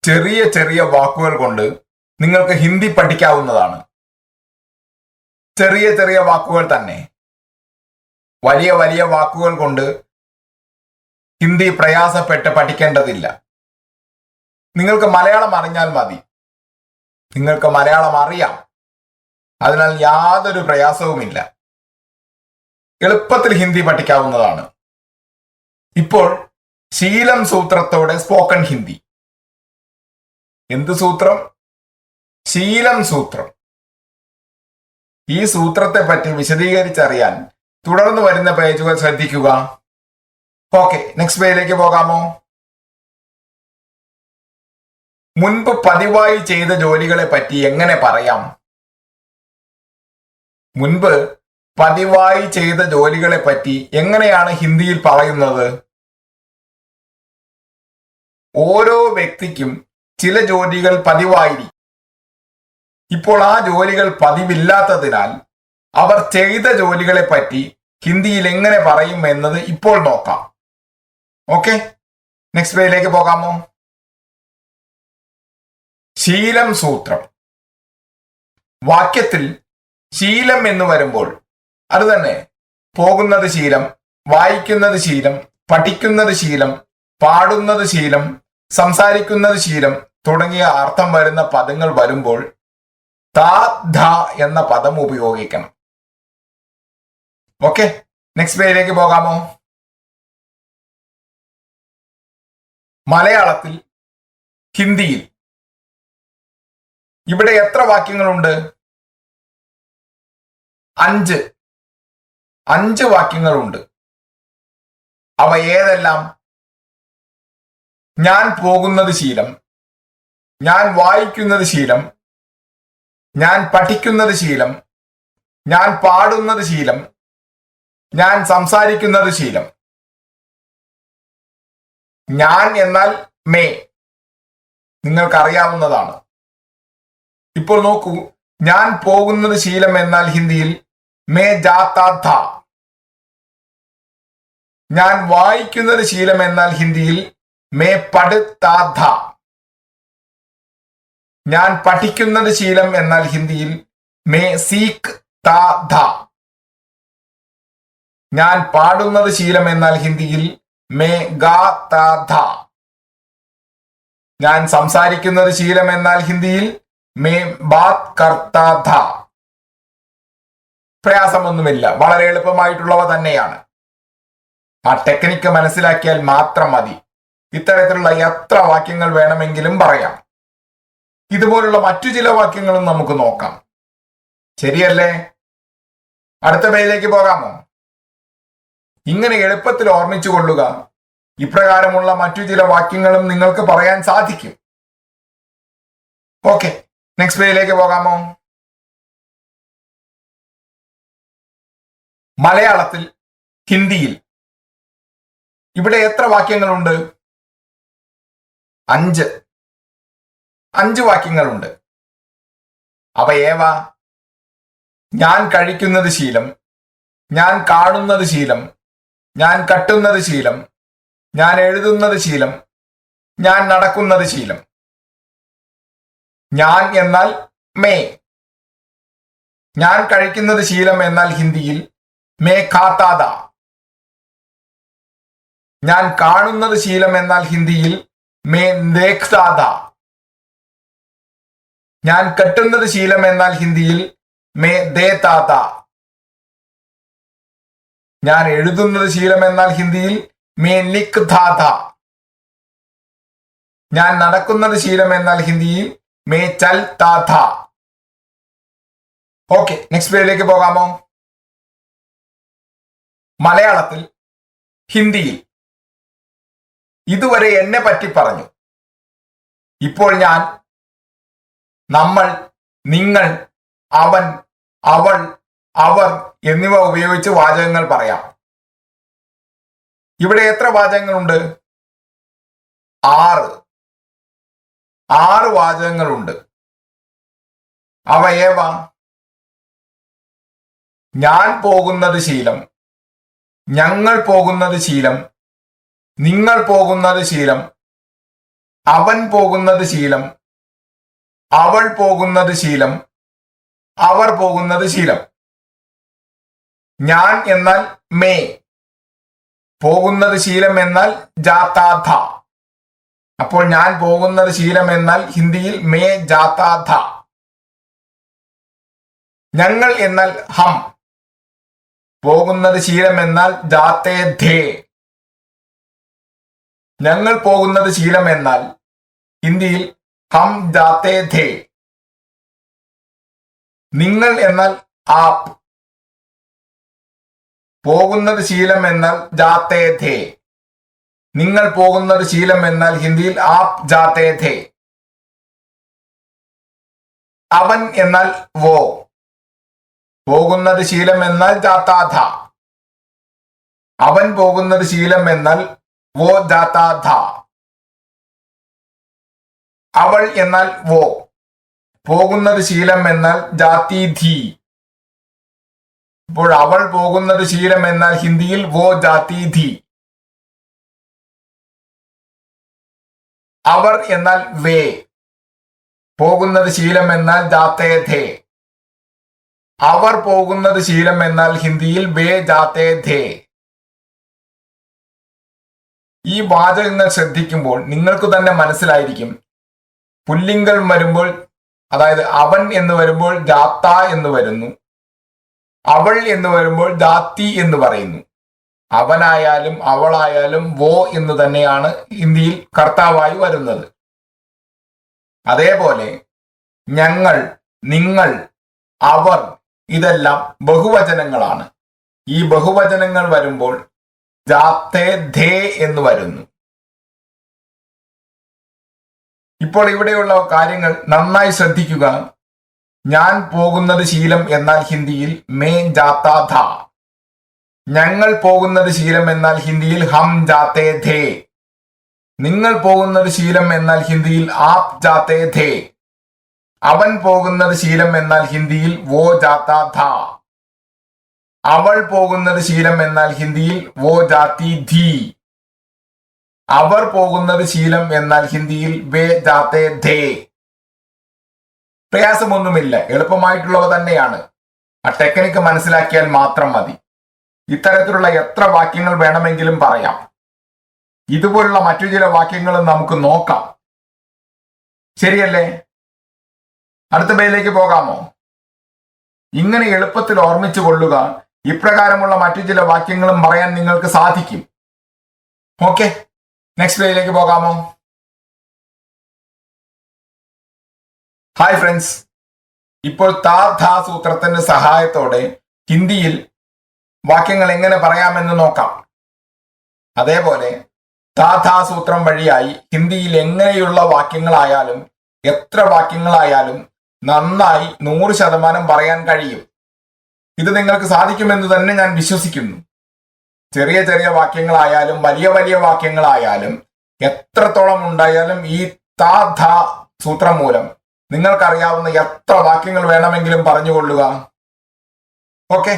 ചെറിയ ചെറിയ വാക്കുകൾ കൊണ്ട് നിങ്ങൾക്ക് ഹിന്ദി പഠിക്കാവുന്നതാണ്. ചെറിയ ചെറിയ വാക്കുകൾ തന്നെ. വലിയ വലിയ വാക്കുകൾ കൊണ്ട് ഹിന്ദി പ്രയാസപ്പെട്ട് പഠിക്കേണ്ടതില്ല. നിങ്ങൾക്ക് മലയാളം അറിഞ്ഞാൽ മതി. നിങ്ങൾക്ക് മലയാളം അറിയാം. അതിനാൽ യാതൊരു പ്രയാസവുമില്ല. എളുപ്പത്തിൽ ഹിന്ദി പഠിക്കാവുന്നതാണ്. ഇപ്പോൾ ശീലം സൂത്രത്തോടെ സ്പോക്കൺ ഹിന്ദി. എന്ത് സൂത്രം? ശീലം സൂത്രം. ഈ സൂത്രത്തെ പറ്റി വിശദീകരിച്ചറിയാൻ തുടർന്ന് വരുന്ന പേജുകൾ ശ്രദ്ധിക്കുക. ഓക്കെ, നെക്സ്റ്റ് പേജിലേക്ക് പോകാമോ? മുൻപ് പതിവായി ചെയ്ത ജോലികളെ പറ്റി എങ്ങനെ പറയാം? മുൻപ് പതിവായി ചെയ്ത ജോലികളെ പറ്റി എങ്ങനെയാണ് ഹിന്ദിയിൽ പറയുന്നത്? ഓരോ വ്യക്തിക്കും ചില ജോലികൾ പതിവായിരിക്കും. ഇപ്പോൾ ആ ജോലികൾ പതിവില്ലാത്തതിനാൽ അവർ ചെയ്ത ജോലികളെ പറ്റി ഹിന്ദിയിൽ എങ്ങനെ പറയും എന്നത് ഇപ്പോൾ നോക്കാം. ഓക്കെ, നെക്സ്റ്റ് പേജിലേക്ക് പോകാമോ? ശീലം സൂത്രം. വാക്യത്തിൽ ശീലം എന്ന് വരുമ്പോൾ അത് തന്നെ പോകുന്നത് ശീലം, വായിക്കുന്നത് ശീലം, പഠിക്കുന്നത് ശീലം, പാടുന്നത് ശീലം, സംസാരിക്കുന്നത് ശീലം തുടങ്ങിയ അർത്ഥം വരുന്ന പദങ്ങൾ വരുമ്പോൾ താ ധ എന്ന പദം ഉപയോഗിക്കണം. ഓക്കെ, നെക്സ്റ്റ് പേജിലേക്ക് പോകാമോ? മലയാളത്തിൽ ഹിന്ദിയിൽ ഇവിടെ എത്ര വാക്യങ്ങളുണ്ട്? 5 വാക്യങ്ങളുണ്ട്. അവ ഏതെല്ലാം? ഞാൻ പോകുന്നത് ശീലം, ഞാൻ വായിക്കുന്നത് ശീലം, ഞാൻ പഠിക്കുന്നത് ശീലം, ഞാൻ പാടുന്നത് ശീലം, ഞാൻ സംസാരിക്കുന്നത് ശീലം. ഞാൻ എന്നാൽ മേ, നിങ്ങൾക്കറിയാവുന്നതാണ്. ഇപ്പോൾ നോക്കൂ, ഞാൻ പോകുന്നത് ശീലം എന്നാൽ ഹിന്ദിയിൽ മേ ജാതാ ഥാ. ഞാൻ വായിക്കുന്നത് ശീലം എന്നാൽ ഹിന്ദിയിൽ മേ പഠിതാ ഥാ. ഞാൻ പഠിക്കുന്നത് ശീലം എന്നാൽ ഹിന്ദിയിൽ മേ സീഖ് താ ഥാ. ഞാൻ പാടുന്നത് ശീലം എന്നാൽ ഹിന്ദിയിൽ മേ ഗാ താ ഥാ. ഞാൻ സംസാരിക്കുന്നത് ശീലം എന്നാൽ ഹിന്ദിയിൽ മേ ബാത് കർത്താ ഥാ. പ്രയാസമൊന്നുമില്ല, വളരെ എളുപ്പമായിട്ടുള്ളവ തന്നെയാണ്. ആ ടെക്നിക്ക് മനസ്സിലാക്കിയാൽ മാത്രം മതി. ഇത്തരത്തിലുള്ള എത്ര വാക്യങ്ങൾ വേണമെങ്കിലും പറയാം. ഇതുപോലുള്ള മറ്റു ചില വാക്യങ്ങളും നമുക്ക് നോക്കാം. ശരിയല്ലേ? അടുത്ത പേജിലേക്ക് പോകാമോ? ഇങ്ങനെ എളുപ്പത്തിൽ ഓർമ്മിച്ചു കൊള്ളുക. ഇപ്രകാരമുള്ള മറ്റു ചില വാക്യങ്ങളും നിങ്ങൾക്ക് പറയാൻ സാധിക്കും. ഓക്കെ, നെക്സ്റ്റ് പേജിലേക്ക് പോകാമോ? മലയാളത്തിൽ ഹിന്ദിയിൽ ഇവിടെ എത്ര വാക്യങ്ങളുണ്ട്? 5 വാക്യങ്ങളുണ്ട്. അവ ഏവ? ഞാൻ കഴിക്കുന്നത് ശീലം, ഞാൻ കാണുന്നത് ശീലം, ഞാൻ കട്ടുന്നത് ശീലം, ഞാൻ എഴുതുന്നത് ശീലം, ഞാൻ നടക്കുന്നത് ശീലം. ഞാൻ എന്നാൽ മേ. ഞാൻ കഴിക്കുന്നത് ശീലം എന്നാൽ ഹിന്ദിയിൽ മേ ഖാതാ ഥാ. ഞാൻ കാണുന്നത് ശീലം എന്നാൽ ഹിന്ദിയിൽ മേ ദേഖ്താ ഥാ. ഞാൻ കെട്ടുന്നത് ശീലം എന്നാൽ ഹിന്ദിയിൽ മേ ദേതാ ഥാ. ഞാൻ എഴുതുന്നത് ശീലം എന്നാൽ ഹിന്ദിയിൽ മേ ലിഖ്താ ഥാ. ഞാൻ നടക്കുന്നത് ശീലം എന്നാൽ ഹിന്ദിയിൽ മേ ചൽതാ ഥാ. ഓക്കെ, നെക്സ്റ്റ് പേജിലേക്ക് പോകാമോ? മലയാളത്തിൽ ഹിന്ദിയിൽ ഇതുവരെ എന്നെ പറ്റി പറഞ്ഞു. ഇപ്പോൾ ഞാൻ നമ്മൾ, നിങ്ങൾ, അവൻ, അവൾ, അവർ എന്നിവ ഉപയോഗിച്ച് വാചകങ്ങൾ പറയാം. ഇവിടെ എത്ര വാചകങ്ങളുണ്ട്? 6 വാചകങ്ങളുണ്ട്. അവ ഏവ? ഞാൻ പോകുന്നത് ശീലം, ഞങ്ങൾ പോകുന്നത് ശീലം, നിങ്ങൾ പോകുന്നത് ശീലം, അവൻ പോകുന്നത് ശീലം, അവൾ പോകുന്നത് ശീലം, അവർ പോകുന്നത് ശീലം. ഞാൻ എന്നാൽ മേ, പോകുന്നത് ശീലം എന്നാൽ ജാതാ ഥ. അപ്പോൾ ഞാൻ പോകുന്നത് ശീലം എന്നാൽ ഹിന്ദിയിൽ മേ ജാതാ ഥ. ഞങ്ങൾ എന്നാൽ ഹം, പോകുന്നത് ശീലം എന്നാൽ ജാതേ ധേ. ഞങ്ങൾ പോകുന്നത് ശീലം എന്നാൽ ഹിന്ദിയിൽ ഹം ജാതേ ധേ. നിങ്ങൾ എന്നാൽ ആപ്, പോകുന്നത് ശീലം എന്നാൽ ജാതേ ധേ. നിങ്ങൾ പോകുന്നത് ശീലം എന്നാൽ ഹിന്ദിയിൽ ആപ് ജാതേ ധേ. അവൻ എന്നാൽ വോ, പോകുന്നത് ശീലം എന്നാൽ ജാതാ ഥ. അവൻ പോകുന്നത് ശീലം എന്നാൽ വോ ജാതാ ഥ. അവൾ എന്നാൽ വോ, പോകുന്നത് ശീലം എന്നാൽ ജാതി ധി. അപ്പോൾ അവൾ പോകുന്നത് ശീലം എന്നാൽ ഹിന്ദിയിൽ വോ ജാതി ധി. അവർ എന്നാൽ വേ, പോകുന്നത് ശീലം എന്നാൽ ജാതേ ധേ. അവർ പോകുന്നത് ശീലം എന്നാൽ ഹിന്ദിയിൽ വേ ജാതേ ധേ. ഈ വാചകങ്ങൾ ശ്രദ്ധിക്കുമ്പോൾ നിങ്ങൾക്ക് തന്നെ മനസ്സിലായിരിക്കും, പുല്ലിംഗം വരുമ്പോൾ, അതായത് അവൻ എന്ന് വരുമ്പോൾ ജാത്ത എന്ന് വരുന്നു, അവൾ എന്ന് വരുമ്പോൾ ജാതി എന്ന് പറയുന്നു. അവനായാലും അവളായാലും വോ എന്ന് തന്നെയാണ് ഹിന്ദിയിൽ കർത്താവായി വരുന്നത്. അതേപോലെ ഞങ്ങൾ, നിങ്ങൾ, അവർ ഇതെല്ലാം ബഹുവചനങ്ങളാണ്. ഈ ബഹുവചനങ്ങൾ വരുമ്പോൾ ജാതേ ധേ എന്ന് വരുന്നു. ഇപ്പോൾ ഇവിടെയുള്ള കാര്യങ്ങൾ നന്നായി ശ്രദ്ധിക്കുക. ഞാൻ പോകുന്നത് ശീലം എന്നാൽ ഹിന്ദിയിൽ മേ ജാതാ ഥ. ഞങ്ങൾ പോകുന്നത് ശീലം എന്നാൽ ഹിന്ദിയിൽ ഹം ജാതേ ധേ. നിങ്ങൾ പോകുന്നത് ശീലം എന്നാൽ ഹിന്ദിയിൽ ആപ് ജാതേ ധേ. അവൻ പോകുന്നത് ശീലം എന്നാൽ ഹിന്ദിയിൽ വോ ജാതാ ഥ. അവൾ പോകുന്നത് ശീലം എന്നാൽ ഹിന്ദിയിൽ വോ ജാതി ധി. അവർ പോകുന്നത് ശീലം എന്നാൽ ഹിന്ദിയിൽ വേ ജാതേ ധേ. പ്രയാസമൊന്നുമില്ല, എളുപ്പമായിട്ടുള്ളവ തന്നെയാണ്. ആ ടെക്നിക്ക് മനസ്സിലാക്കിയാൽ മാത്രം മതി. ഇത്തരത്തിലുള്ള എത്ര വാക്യങ്ങൾ വേണമെങ്കിലും പറയാം. ഇതുപോലുള്ള മറ്റു ചില വാക്യങ്ങളും നമുക്ക് നോക്കാം. ശരിയല്ലേ? അടുത്ത പേജിലേക്ക് പോകാമോ? ഇങ്ങനെ എളുപ്പത്തിൽ ഓർമ്മിച്ചു കൊള്ളുക. ഇപ്രകാരമുള്ള മറ്റു ചില വാക്യങ്ങളും പറയാൻ നിങ്ങൾക്ക് സാധിക്കും. ഓക്കെ, നെക്സ്റ്റ് പേജിലേക്ക് പോകാമോ? ഹായ് ഫ്രണ്ട്സ്, ഇപ്പോൾ താ ധാ സൂത്രത്തിന്റെ സഹായത്തോടെ ഹിന്ദിയിൽ വാക്യങ്ങൾ എങ്ങനെ പറയാമെന്ന് നോക്കാം. അതേപോലെ താ ധാ സൂത്രം വഴിയായി ഹിന്ദിയിൽ എങ്ങനെയുള്ള വാക്യങ്ങളായാലും എത്ര വാക്യങ്ങളായാലും നന്നായി 100% പറയാൻ കഴിയും. ഇത് നിങ്ങൾക്ക് സാധിക്കുമെന്ന് തന്നെ ഞാൻ വിശ്വസിക്കുന്നു. ചെറിയ ചെറിയ വാക്യങ്ങളായാലും വലിയ വലിയ വാക്യങ്ങളായാലും എത്രത്തോളം ഉണ്ടായാലും ഈ താ ധാ സൂത്രം മൂലം നിങ്ങൾക്കറിയാവുന്ന എത്ര വാക്യങ്ങൾ വേണമെങ്കിലും പറഞ്ഞുകൊള്ളുക. ഓക്കെ,